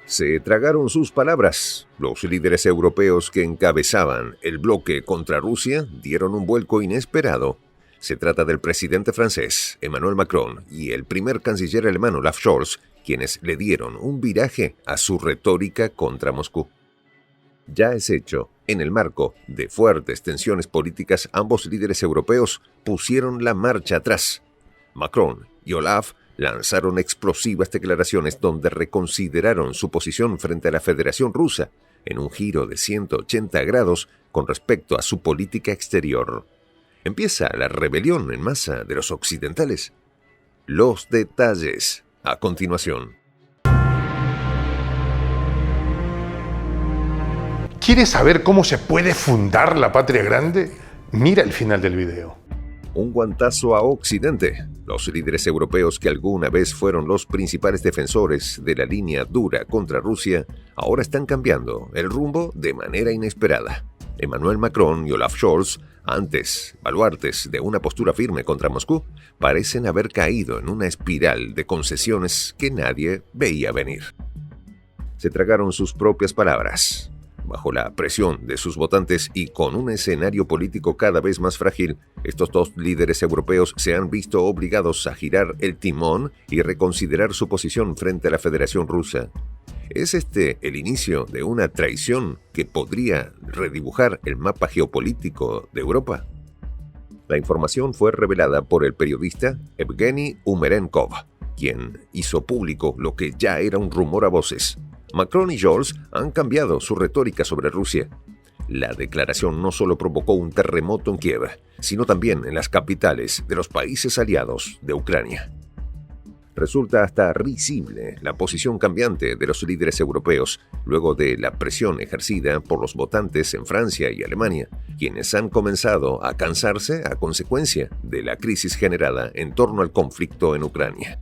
Se tragaron sus palabras. Los líderes europeos que encabezaban el bloque contra Rusia dieron un vuelco inesperado. Se trata del presidente francés, Emmanuel Macron, y el primer canciller alemán, Olaf Scholz, quienes le dieron un viraje a su retórica contra Moscú. Ya es hecho, en el marco de fuertes tensiones políticas, ambos líderes europeos pusieron la marcha atrás. Macron y Olaf lanzaron explosivas declaraciones donde reconsideraron su posición frente a la Federación Rusa en un giro de 180 grados con respecto a su política exterior. Empieza la rebelión en masa de los occidentales. Los detalles a continuación. ¿Quieres saber cómo se puede fundar la patria grande? Mira el final del video. Un guantazo a Occidente. Los líderes europeos que alguna vez fueron los principales defensores de la línea dura contra Rusia, ahora están cambiando el rumbo de manera inesperada. Emmanuel Macron y Olaf Scholz, antes baluartes de una postura firme contra Moscú, parecen haber caído en una espiral de concesiones que nadie veía venir. Se tragaron sus propias palabras. Bajo la presión de sus votantes y con un escenario político cada vez más frágil, estos dos líderes europeos se han visto obligados a girar el timón y reconsiderar su posición frente a la Federación Rusa. ¿Es este el inicio de una traición que podría redibujar el mapa geopolítico de Europa? La información fue revelada por el periodista Evgeny Umerenkov, quien hizo público lo que ya era un rumor a voces. Macron y Scholz han cambiado su retórica sobre Rusia. La declaración no solo provocó un terremoto en Kiev, sino también en las capitales de los países aliados de Ucrania. Resulta hasta risible la posición cambiante de los líderes europeos luego de la presión ejercida por los votantes en Francia y Alemania, quienes han comenzado a cansarse a consecuencia de la crisis generada en torno al conflicto en Ucrania.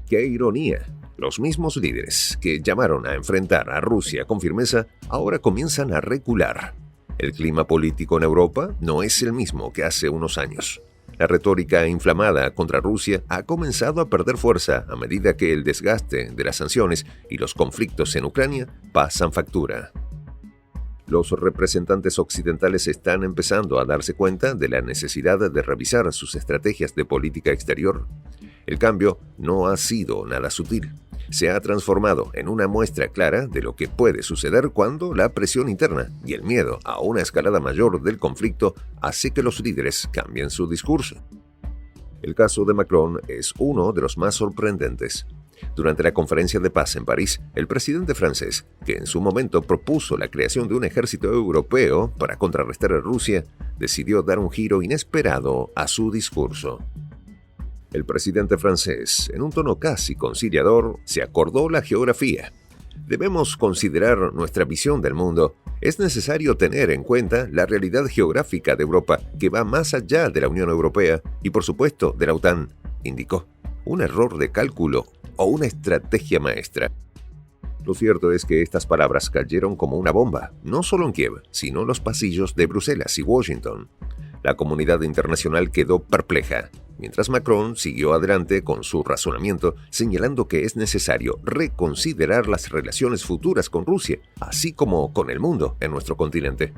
¡Qué ironía! Los mismos líderes que llamaron a enfrentar a Rusia con firmeza ahora comienzan a recular. El clima político en Europa no es el mismo que hace unos años. La retórica inflamada contra Rusia ha comenzado a perder fuerza a medida que el desgaste de las sanciones y los conflictos en Ucrania pasan factura. Los representantes occidentales están empezando a darse cuenta de la necesidad de revisar sus estrategias de política exterior. El cambio no ha sido nada sutil. Se ha transformado en una muestra clara de lo que puede suceder cuando la presión interna y el miedo a una escalada mayor del conflicto hace que los líderes cambien su discurso. El caso de Macron es uno de los más sorprendentes. Durante la conferencia de paz en París, el presidente francés, que en su momento propuso la creación de un ejército europeo para contrarrestar a Rusia, decidió dar un giro inesperado a su discurso. El presidente francés, en un tono casi conciliador, se acordó la geografía. Debemos considerar nuestra visión del mundo. Es necesario tener en cuenta la realidad geográfica de Europa, que va más allá de la Unión Europea y, por supuesto, de la OTAN, indicó. ¿Un error de cálculo o una estrategia maestra? Lo cierto es que estas palabras cayeron como una bomba, no solo en Kiev, sino en los pasillos de Bruselas y Washington. La comunidad internacional quedó perpleja, mientras Macron siguió adelante con su razonamiento, señalando que es necesario reconsiderar las relaciones futuras con Rusia, así como con el mundo en nuestro continente.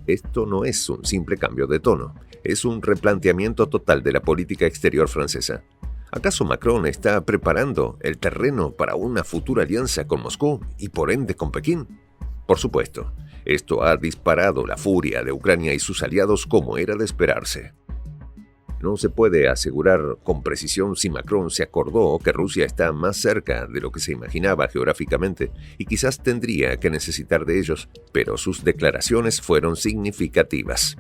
Esto no es un simple cambio de tono, es un replanteamiento total de la política exterior francesa. ¿Acaso Macron está preparando el terreno para una futura alianza con Moscú y por ende con Pekín? Por supuesto, esto ha disparado la furia de Ucrania y sus aliados como era de esperarse. No se puede asegurar con precisión si Macron se acordó que Rusia está más cerca de lo que se imaginaba geográficamente y quizás tendría que necesitar de ellos, pero sus declaraciones fueron significativas.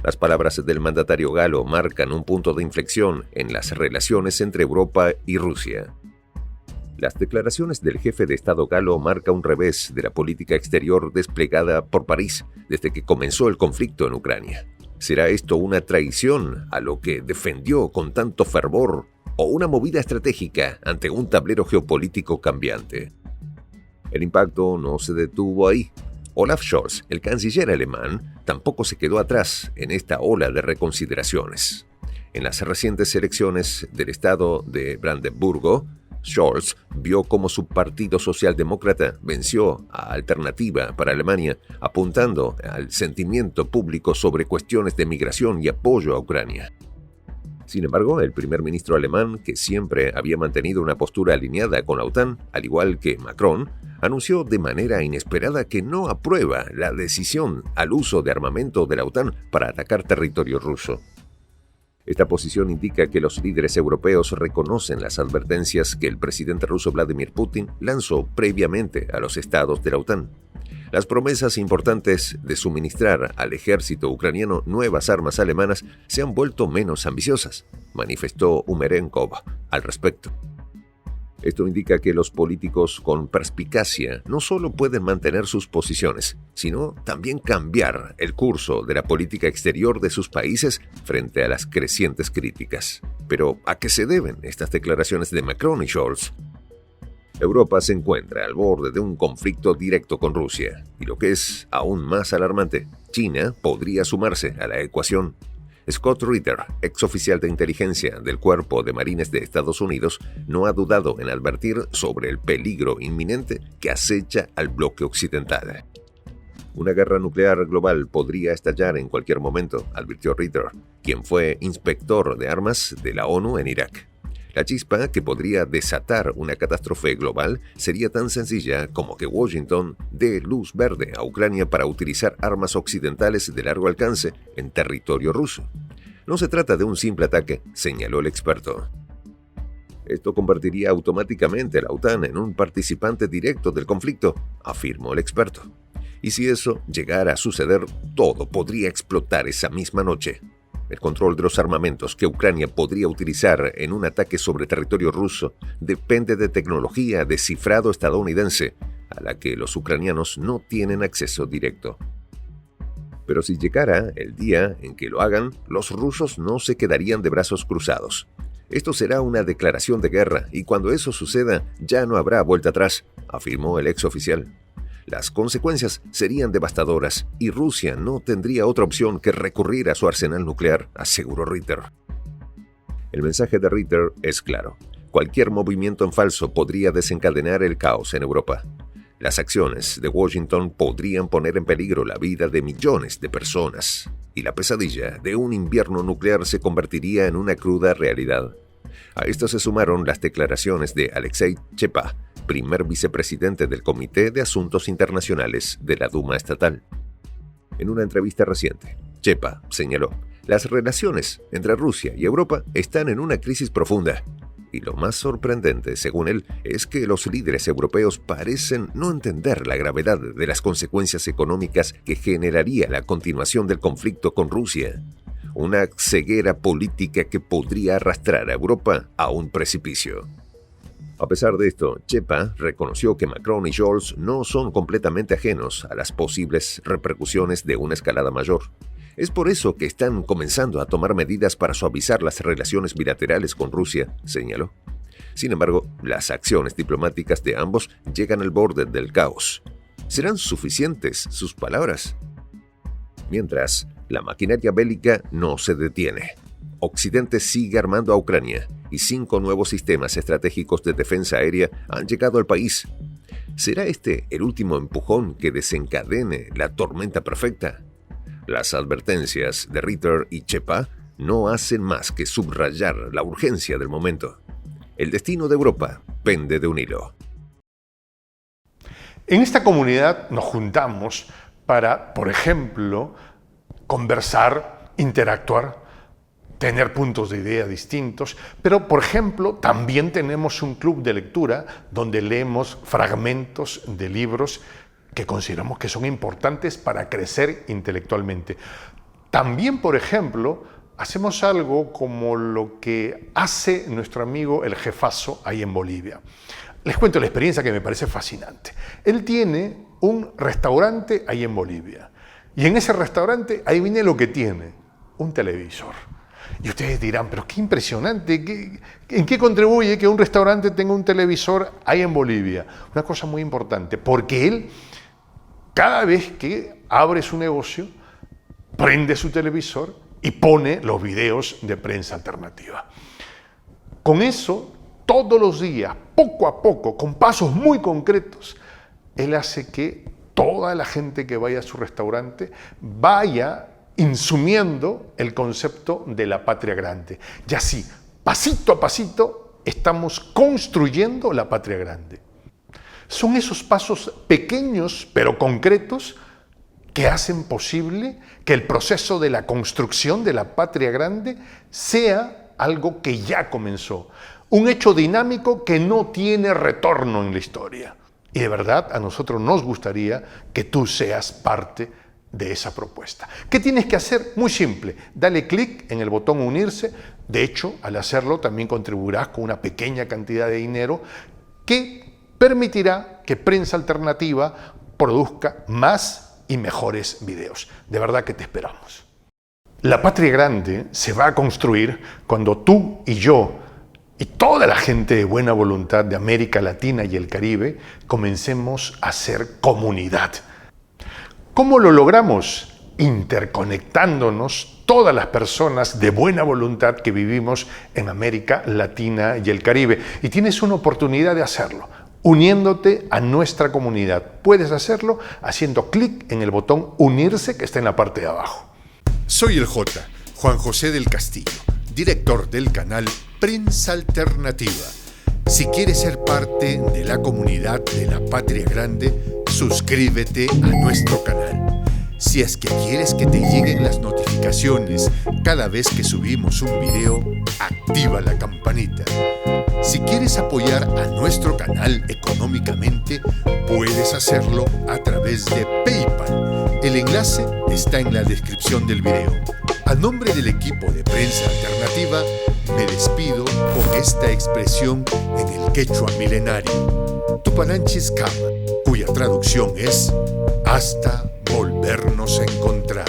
Las palabras del mandatario galo marcan un punto de inflexión en las relaciones entre Europa y Rusia. Las declaraciones del jefe de Estado galo marcan un revés de la política exterior desplegada por París desde que comenzó el conflicto en Ucrania. ¿Será esto una traición a lo que defendió con tanto fervor o una movida estratégica ante un tablero geopolítico cambiante? El impacto no se detuvo ahí. Olaf Scholz, el canciller alemán, tampoco se quedó atrás en esta ola de reconsideraciones. En las recientes elecciones del estado de Brandeburgo, Scholz vio cómo su partido socialdemócrata venció a Alternativa para Alemania, apuntando al sentimiento público sobre cuestiones de migración y apoyo a Ucrania. Sin embargo, el primer ministro alemán, que siempre había mantenido una postura alineada con la OTAN, al igual que Macron, anunció de manera inesperada que no aprueba la decisión al uso de armamento de la OTAN para atacar territorio ruso. Esta posición indica que los líderes europeos reconocen las advertencias que el presidente ruso Vladimir Putin lanzó previamente a los estados de la OTAN. Las promesas importantes de suministrar al ejército ucraniano nuevas armas alemanas se han vuelto menos ambiciosas, manifestó Umerenkov al respecto. Esto indica que los políticos con perspicacia no solo pueden mantener sus posiciones, sino también cambiar el curso de la política exterior de sus países frente a las crecientes críticas. Pero, ¿a qué se deben estas declaraciones de Macron y Scholz? Europa se encuentra al borde de un conflicto directo con Rusia, y lo que es aún más alarmante, China podría sumarse a la ecuación. Scott Ritter, exoficial de inteligencia del Cuerpo de Marines de Estados Unidos, no ha dudado en advertir sobre el peligro inminente que acecha al bloque occidental. Una guerra nuclear global podría estallar en cualquier momento, advirtió Ritter, quien fue inspector de armas de la ONU en Irak. La chispa que podría desatar una catástrofe global sería tan sencilla como que Washington dé luz verde a Ucrania para utilizar armas occidentales de largo alcance en territorio ruso. No se trata de un simple ataque, señaló el experto. Esto convertiría automáticamente a la OTAN en un participante directo del conflicto, afirmó el experto. Y si eso llegara a suceder, todo podría explotar esa misma noche. El control de los armamentos que Ucrania podría utilizar en un ataque sobre territorio ruso depende de tecnología de cifrado estadounidense, a la que los ucranianos no tienen acceso directo. Pero si llegara el día en que lo hagan, los rusos no se quedarían de brazos cruzados. Esto será una declaración de guerra y cuando eso suceda ya no habrá vuelta atrás, afirmó el exoficial. Las consecuencias serían devastadoras y Rusia no tendría otra opción que recurrir a su arsenal nuclear, aseguró Ritter. El mensaje de Ritter es claro. Cualquier movimiento en falso podría desencadenar el caos en Europa. Las acciones de Washington podrían poner en peligro la vida de millones de personas y la pesadilla de un invierno nuclear se convertiría en una cruda realidad. A esto se sumaron las declaraciones de Alexei Chepa, primer vicepresidente del Comité de Asuntos Internacionales de la Duma Estatal. En una entrevista reciente, Chepa señaló: las relaciones entre Rusia y Europa están en una crisis profunda. Y lo más sorprendente, según él, es que los líderes europeos parecen no entender la gravedad de las consecuencias económicas que generaría la continuación del conflicto con Rusia. Una ceguera política que podría arrastrar a Europa a un precipicio. A pesar de esto, Chepa reconoció que Macron y Scholz no son completamente ajenos a las posibles repercusiones de una escalada mayor. Es por eso que están comenzando a tomar medidas para suavizar las relaciones bilaterales con Rusia, señaló. Sin embargo, las acciones diplomáticas de ambos llegan al borde del caos. ¿Serán suficientes sus palabras? Mientras, la maquinaria bélica no se detiene. Occidente sigue armando a Ucrania y 5 nuevos sistemas estratégicos de defensa aérea han llegado al país. ¿Será este el último empujón que desencadene la tormenta perfecta? Las advertencias de Ritter y Chepa no hacen más que subrayar la urgencia del momento. El destino de Europa pende de un hilo. En esta comunidad nos juntamos para, por ejemplo, conversar, interactuar, tener puntos de idea distintos, pero, por ejemplo, también tenemos un club de lectura donde leemos fragmentos de libros que consideramos que son importantes para crecer intelectualmente. También, por ejemplo, hacemos algo como lo que hace nuestro amigo el jefazo ahí en Bolivia. Les cuento la experiencia que me parece fascinante. Él tiene un restaurante ahí en Bolivia y en ese restaurante, ahí viene lo que tiene, un televisor. Y ustedes dirán, pero qué impresionante, ¿en qué contribuye que un restaurante tenga un televisor ahí en Bolivia? Una cosa muy importante, porque él, cada vez que abre su negocio, prende su televisor y pone los videos de prensa alternativa. Con eso, todos los días, poco a poco, con pasos muy concretos, él hace que toda la gente que vaya a su restaurante vaya insumiendo el concepto de la patria grande. Y así, pasito a pasito, estamos construyendo la patria grande. Son esos pasos pequeños pero concretos que hacen posible que el proceso de la construcción de la patria grande sea algo que ya comenzó. Un hecho dinámico que no tiene retorno en la historia. Y de verdad, a nosotros nos gustaría que tú seas parte de esa propuesta. ¿Qué tienes que hacer? Muy simple. Dale clic en el botón unirse. De hecho, al hacerlo también contribuirás con una pequeña cantidad de dinero que permitirá que Prensa Alternativa produzca más y mejores videos. De verdad que te esperamos. La patria grande se va a construir cuando tú y yo y toda la gente de buena voluntad de América Latina y el Caribe comencemos a ser comunidad. ¿Cómo lo logramos? Interconectándonos todas las personas de buena voluntad que vivimos en América Latina y el Caribe. Y tienes una oportunidad de hacerlo, uniéndote a nuestra comunidad. Puedes hacerlo haciendo clic en el botón unirse que está en la parte de abajo. Soy el J, Juan José del Castillo, director del canal Prensa Alternativa. Si quieres ser parte de la comunidad de la Patria Grande, suscríbete a nuestro canal. Si es que quieres que te lleguen las notificaciones cada vez que subimos un video, activa la campanita. Si quieres apoyar a nuestro canal económicamente, puedes hacerlo a través de PayPal. El enlace está en la descripción del video. A nombre del equipo de Prensa Alternativa, me despido con esta expresión en el quechua milenario, Tupananchis Kama, cuya traducción es hasta volvernos a encontrar.